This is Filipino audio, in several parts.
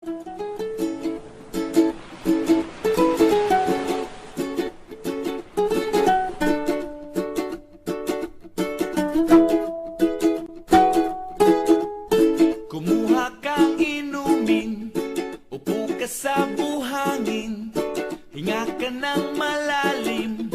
Kumuha kang inumin, upo ka sa buhangin, hinga ka ng malalim.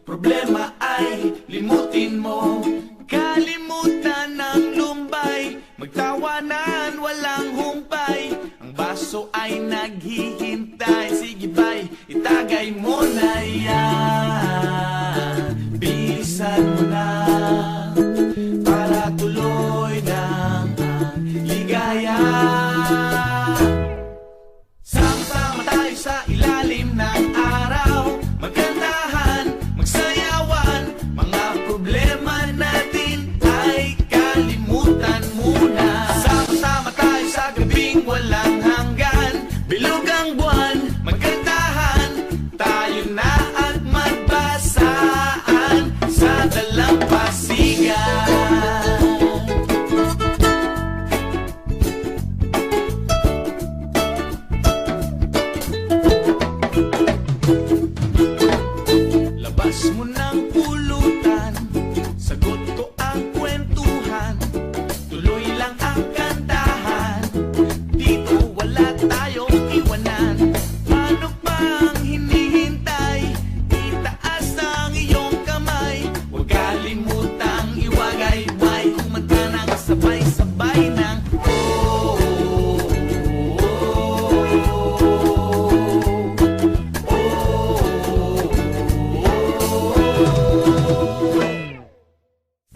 Problema ay limutin mo, kalimutan ng lumbay, magtawanan walang humpay, ang baso ay naghihintay. Sige bay, itagay mo na yan, bilisan mo na, para tuloy ng ligaya. Sama-sama tayo sa ilalim ng araw, magkantahan, magsayawan, mga problema natin ay kalimutan muna. Sama-sama tayo sa gabing walang hanggan, bilog ang buwan, magkantahan, tayo na at magbasaan sa dalampasigan. Labas mo ng pulutan, sagot ko ang kwentuhan, tuloy lang ang